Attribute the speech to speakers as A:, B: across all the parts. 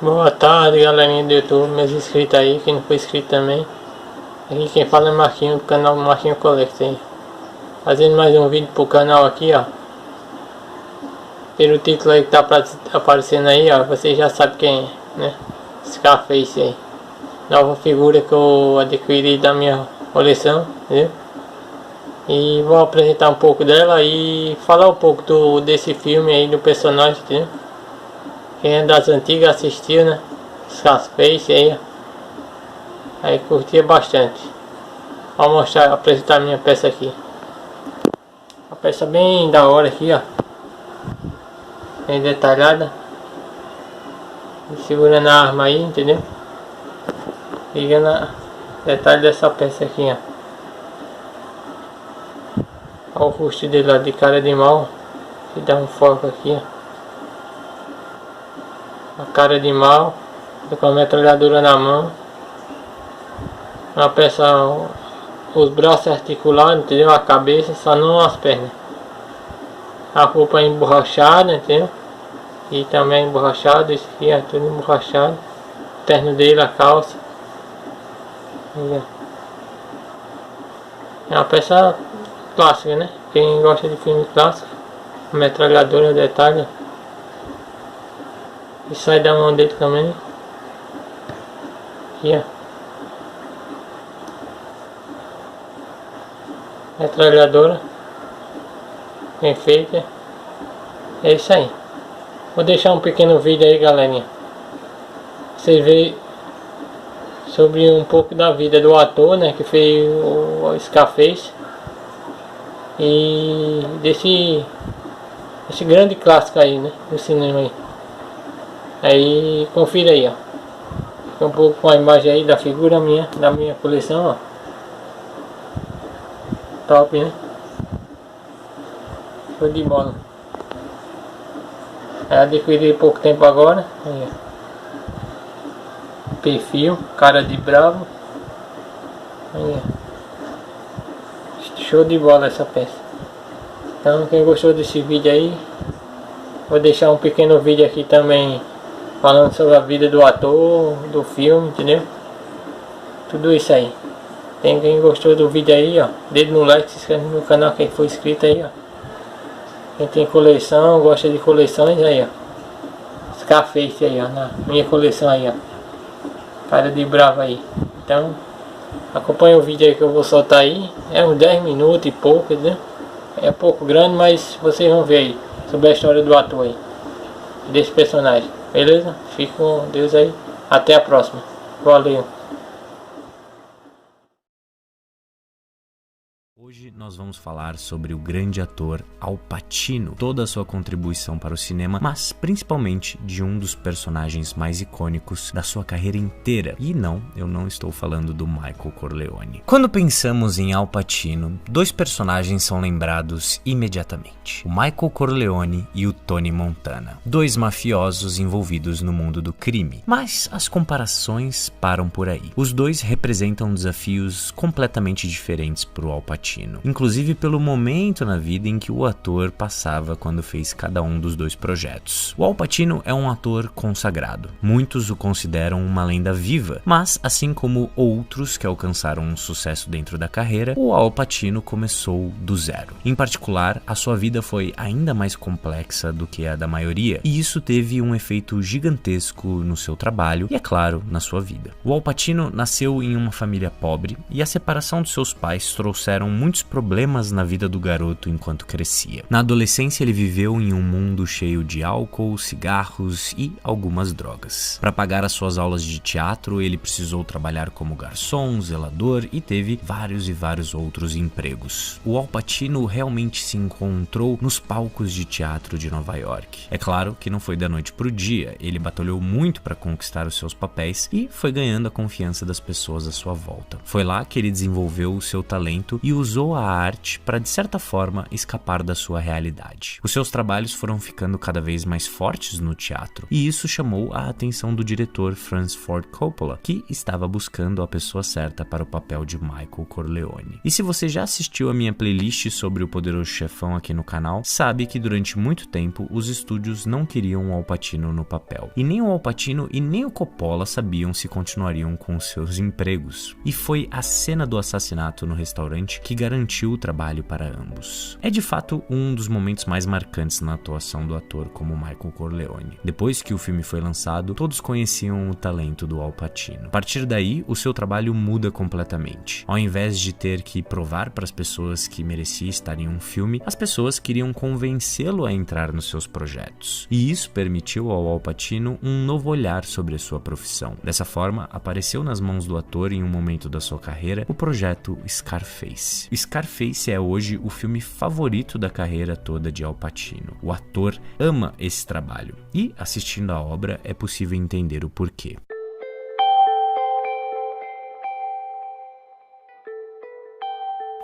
A: Boa tarde, galerinha do YouTube, meus inscritos aí, quem não foi inscrito também. Aqui quem fala é Marquinho, do canal Marquinho Collect aí. Fazendo mais um vídeo pro canal aqui, ó. Pelo título aí que tá aparecendo aí, ó, você já sabe quem é, né? Scarface aí. Nova figura que eu adquiri da minha coleção, entendeu? E vou apresentar um pouco dela e falar um pouco desse filme aí, do personagem, entendeu? Quem é das antigas assistiu, né? Scarface aí, ó. Aí curtia bastante. Vou mostrar, apresentar minha peça aqui. Uma peça bem da hora aqui, ó. Bem detalhada. Segurando a arma aí, entendeu? Liga na detalhe dessa peça aqui, ó. Olha o rosto dele lá de cara de mal. Que dá um foco aqui, ó. A cara de mal, com a metralhadora na mão. Uma peça, os braços articulados, entendeu? A cabeça, só não as pernas. A roupa emborrachada, entendeu? E também emborrachado, isso aqui é tudo emborrachado. O terno dele, a calça. É uma peça clássica, né? Quem gosta de filme clássico, a metralhadora, detalhe. E sai da mão dele também. Aqui, ó. Metralhadora. Bem feita. É isso aí. Vou deixar um pequeno vídeo aí, galerinha. Vocês veem sobre um pouco da vida do ator, né? Que fez o Scarface. E desse grande clássico aí, né? Do cinema aí. Aí confira aí, ó. Fica um pouco com a imagem aí da figura da minha coleção, ó. Top, né? Show de bola. Adquiri há pouco tempo agora. Aí, ó. Perfil, cara de bravo. Aí, ó. Show de bola essa peça. Então quem gostou desse vídeo aí, vou deixar um pequeno vídeo aqui também falando sobre a vida do ator, do filme, entendeu? Tudo isso aí. Tem quem gostou do vídeo aí, ó, dedo no like, se inscreve no canal quem for inscrito aí, ó. Quem tem coleção, gosta de coleções aí, ó. Scarface aí, ó, na minha coleção aí, ó. Cara de bravo aí. Então, acompanha o vídeo aí que eu vou soltar aí. É uns 10 minutos e pouco, entendeu? É um pouco grande, mas vocês vão ver aí sobre a história do ator aí, desse personagem. Beleza? Fique com Deus aí. Até a próxima. Valeu.
B: Hoje nós vamos falar sobre o grande ator Al Pacino, toda a sua contribuição para o cinema, mas principalmente de um dos personagens mais icônicos da sua carreira inteira. E não, eu não estou falando do Michael Corleone. Quando pensamos em Al Pacino, dois personagens são lembrados imediatamente: o Michael Corleone e o Tony Montana, dois mafiosos envolvidos no mundo do crime. Mas as comparações param por aí. Os dois representam desafios completamente diferentes para o Al Pacino, inclusive pelo momento na vida em que o ator passava quando fez cada um dos dois projetos. O Al Pacino é um ator consagrado. Muitos o consideram uma lenda viva, mas assim como outros que alcançaram um sucesso dentro da carreira, o Al Pacino começou do zero. Em particular, a sua vida foi ainda mais complexa do que a da maioria, e isso teve um efeito gigantesco no seu trabalho e, é claro, na sua vida. O Al Pacino nasceu em uma família pobre e a separação dos seus pais trouxeram muitos problemas na vida do garoto enquanto crescia. Na adolescência ele viveu em um mundo cheio de álcool, cigarros e algumas drogas. Para pagar as suas aulas de teatro, ele precisou trabalhar como garçom, zelador e teve vários outros empregos. O Al Pacino realmente se encontrou nos palcos de teatro de Nova York. É claro que não foi da noite pro dia, ele batalhou muito para conquistar os seus papéis e foi ganhando a confiança das pessoas à sua volta. Foi lá que ele desenvolveu o seu talento e usou a a arte para, de certa forma, escapar da sua realidade. Os seus trabalhos foram ficando cada vez mais fortes no teatro, e isso chamou a atenção do diretor Francis Ford Coppola, que estava buscando a pessoa certa para o papel de Michael Corleone. E se você já assistiu a minha playlist sobre o Poderoso Chefão aqui no canal, sabe que durante muito tempo os estúdios não queriam o Al Pacino no papel. E nem o Al Pacino e nem o Coppola sabiam se continuariam com seus empregos. E foi a cena do assassinato no restaurante que garantiu o trabalho para ambos. É de fato um dos momentos mais marcantes na atuação do ator como Michael Corleone. Depois que o filme foi lançado, todos conheciam o talento do Al Pacino. A partir daí, o seu trabalho muda completamente. Ao invés de ter que provar para as pessoas que merecia estar em um filme, as pessoas queriam convencê-lo a entrar nos seus projetos. E isso permitiu ao Al Pacino um novo olhar sobre a sua profissão. Dessa forma, apareceu nas mãos do ator em um momento da sua carreira o projeto Scarface. Scarface é hoje o filme favorito da carreira toda de Al Pacino. O ator ama esse trabalho e, assistindo a obra, é possível entender o porquê.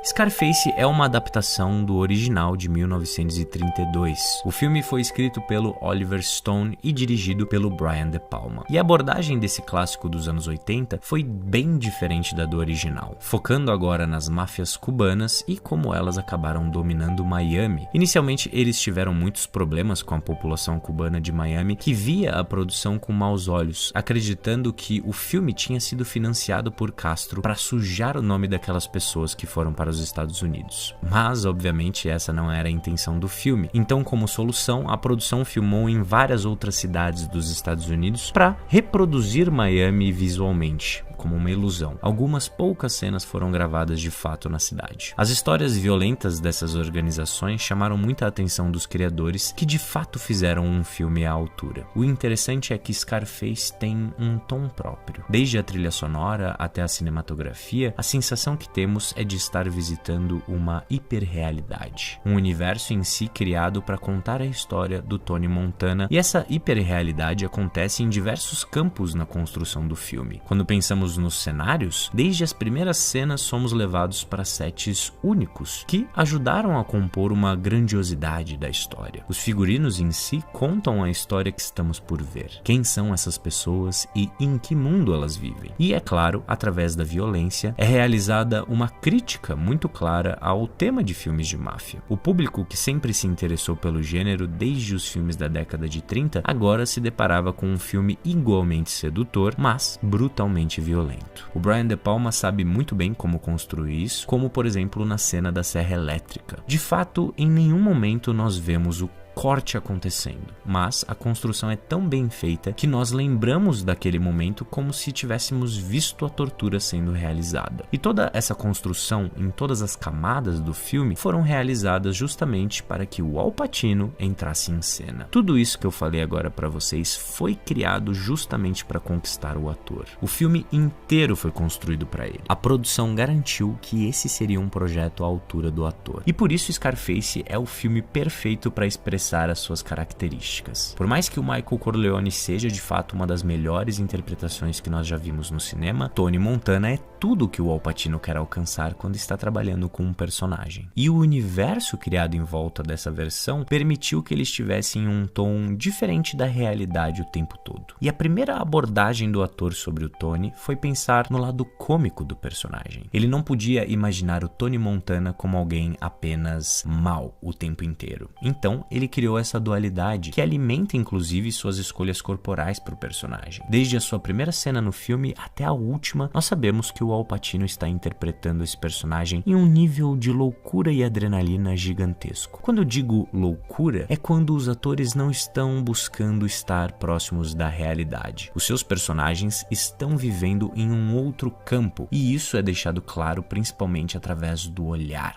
B: Scarface é uma adaptação do original de 1932. O filme foi escrito pelo Oliver Stone e dirigido pelo Brian De Palma. E a abordagem desse clássico dos anos 80 foi bem diferente da do original, focando agora nas máfias cubanas e como elas acabaram dominando Miami. Inicialmente, eles tiveram muitos problemas com a população cubana de Miami, que via a produção com maus olhos, acreditando que o filme tinha sido financiado por Castro para sujar o nome daquelas pessoas que foram para os Estados Unidos. Mas, obviamente, essa não era a intenção do filme. Então, como solução, a produção filmou em várias outras cidades dos Estados Unidos para reproduzir Miami visualmente, como uma ilusão. Algumas poucas cenas foram gravadas de fato na cidade. As histórias violentas dessas organizações chamaram muita atenção dos criadores, que de fato fizeram um filme à altura. O interessante é que Scarface tem um tom próprio. Desde a trilha sonora até a cinematografia, a sensação que temos é de estar visitando uma hiperrealidade. Um universo em si criado para contar a história do Tony Montana, e essa hiperrealidade acontece em diversos campos na construção do filme. Quando pensamos nos cenários, desde as primeiras cenas somos levados para sets únicos, que ajudaram a compor uma grandiosidade da história. Os figurinos em si contam a história que estamos por ver. Quem são essas pessoas e em que mundo elas vivem? E é claro, através da violência, é realizada uma crítica muito clara ao tema de filmes de máfia. O público que sempre se interessou pelo gênero desde os filmes da década de 30, agora se deparava com um filme igualmente sedutor, mas brutalmente violento. O Brian De Palma sabe muito bem como construir isso, como por exemplo na cena da serra elétrica. De fato, em nenhum momento nós vemos o corte acontecendo, mas a construção é tão bem feita que nós lembramos daquele momento como se tivéssemos visto a tortura sendo realizada. E toda essa construção em todas as camadas do filme foram realizadas justamente para que o Al Pacino entrasse em cena. Tudo isso que eu falei agora para vocês foi criado justamente para conquistar o ator. O filme inteiro foi construído para ele. A produção garantiu que esse seria um projeto à altura do ator. E por isso Scarface é o filme perfeito para expressar as suas características. Por mais que o Michael Corleone seja de fato uma das melhores interpretações que nós já vimos no cinema, Tony Montana é tudo o que o Al Pacino quer alcançar quando está trabalhando com um personagem. E o universo criado em volta dessa versão permitiu que eles tivessem um tom diferente da realidade o tempo todo. E a primeira abordagem do ator sobre o Tony foi pensar no lado cômico do personagem. Ele não podia imaginar o Tony Montana como alguém apenas mau o tempo inteiro. Então, ele criou essa dualidade que alimenta inclusive suas escolhas corporais para o personagem. Desde a sua primeira cena no filme até a última, nós sabemos que o Al Pacino está interpretando esse personagem em um nível de loucura e adrenalina gigantesco. Quando eu digo loucura, é quando os atores não estão buscando estar próximos da realidade. Os seus personagens estão vivendo em um outro campo, e isso é deixado claro principalmente através do olhar.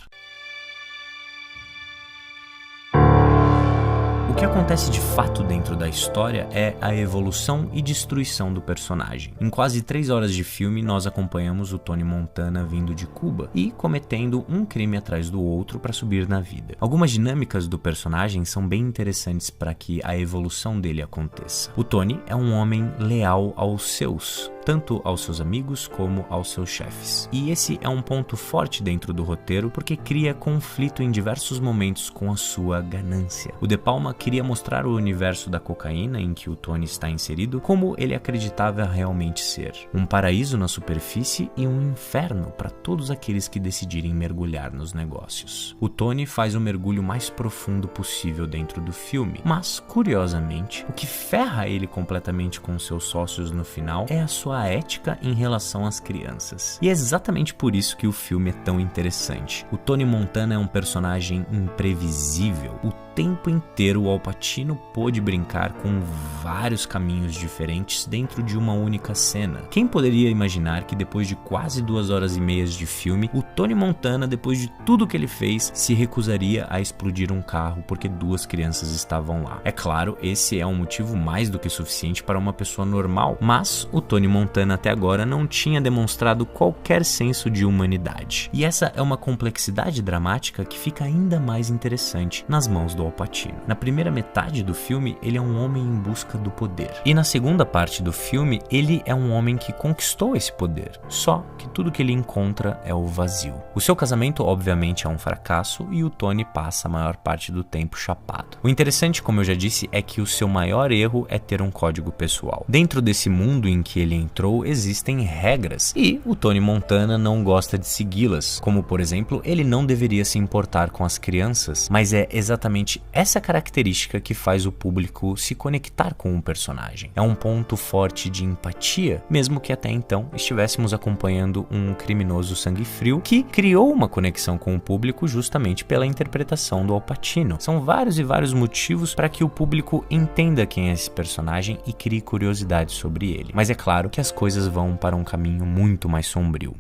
B: O que acontece de fato dentro da história é a evolução e destruição do personagem. Em quase 3 horas de filme, nós acompanhamos o Tony Montana vindo de Cuba e cometendo um crime atrás do outro para subir na vida. Algumas dinâmicas do personagem são bem interessantes para que a evolução dele aconteça. O Tony é um homem leal aos seus, tanto aos seus amigos como aos seus chefes. E esse é um ponto forte dentro do roteiro porque cria conflito em diversos momentos com a sua ganância. O De Palma queria mostrar o universo da cocaína em que o Tony está inserido como ele acreditava realmente ser. Um paraíso na superfície e um inferno para todos aqueles que decidirem mergulhar nos negócios. O Tony faz o mergulho mais profundo possível dentro do filme, mas, curiosamente, o que ferra ele completamente com seus sócios no final é a sua ética em relação às crianças. E é exatamente por isso que o filme é tão interessante. O Tony Montana é um personagem imprevisível. O tempo inteiro o Al Pacino pôde brincar com vários caminhos diferentes dentro de uma única cena. Quem poderia imaginar que depois de quase 2 horas e meia de filme, o Tony Montana, depois de tudo que ele fez, se recusaria a explodir um carro porque 2 crianças estavam lá. É claro, esse é um motivo mais do que suficiente para uma pessoa normal, mas o Tony Montana até agora não tinha demonstrado qualquer senso de humanidade. E essa é uma complexidade dramática que fica ainda mais interessante nas mãos do Al Pacino. Na primeira metade do filme, ele é um homem em busca do poder. E na segunda parte do filme, ele é um homem que conquistou esse poder. Só que tudo que ele encontra é o vazio. O seu casamento, obviamente, é um fracasso e o Tony passa a maior parte do tempo chapado. O interessante, como eu já disse, é que o seu maior erro é ter um código pessoal. Dentro desse mundo em que ele entrou, existem regras e o Tony Montana não gosta de segui-las. Como, por exemplo, ele não deveria se importar com as crianças, mas é exatamente essa característica que faz o público se conectar com o personagem. É um ponto forte de empatia, mesmo que até então estivéssemos acompanhando um criminoso sangue frio que criou uma conexão com o público justamente pela interpretação do Al Pacino. São vários e vários motivos para que o público entenda quem é esse personagem e crie curiosidade sobre ele. Mas é claro que as coisas vão para um caminho muito mais sombrio.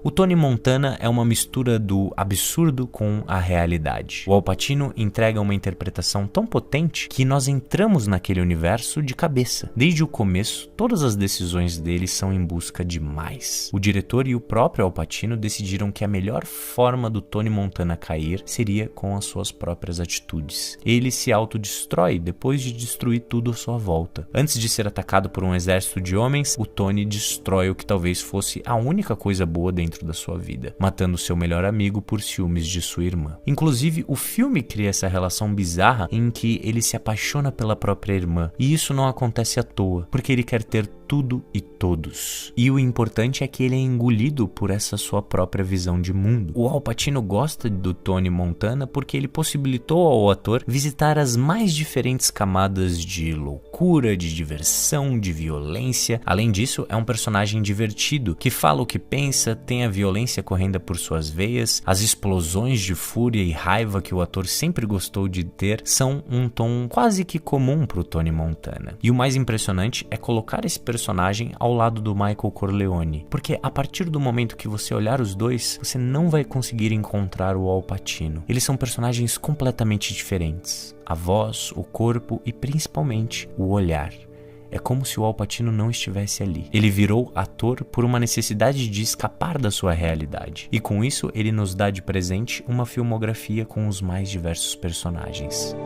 B: O Tony Montana é uma mistura do absurdo com a realidade. O Al Pacino entrega uma interpretação tão potente que nós entramos naquele universo de cabeça. Desde o começo, todas as decisões dele são em busca de mais. O diretor e o próprio Al Pacino decidiram que a melhor forma do Tony Montana cair seria com as suas próprias atitudes. Ele se autodestrói depois de destruir tudo à sua volta. Antes de ser atacado por um exército de homens, o Tony destrói o que talvez fosse a única coisa boa dentro da sua vida, matando seu melhor amigo por ciúmes de sua irmã. Inclusive, o filme cria essa relação bizarra em que ele se apaixona pela própria irmã, e isso não acontece à toa, porque ele quer ter tudo e todos. E o importante é que ele é engolido por essa sua própria visão de mundo. O Al Pacino gosta do Tony Montana porque ele possibilitou ao ator visitar as mais diferentes camadas de loucura, de diversão, de violência. Além disso, é um personagem divertido, que fala o que pensa, tem a violência correndo por suas veias, as explosões de fúria e raiva que o ator sempre gostou de ter são um tom quase que comum para o Tony Montana. E o mais impressionante é colocar esse personagem ao lado do Michael Corleone, porque a partir do momento que você olhar os dois, você não vai conseguir encontrar o Al Pacino. Eles são personagens completamente diferentes. A voz, o corpo e principalmente o olhar. É como se o Al Pacino não estivesse ali. Ele virou ator por uma necessidade de escapar da sua realidade. E com isso, ele nos dá de presente uma filmografia com os mais diversos personagens.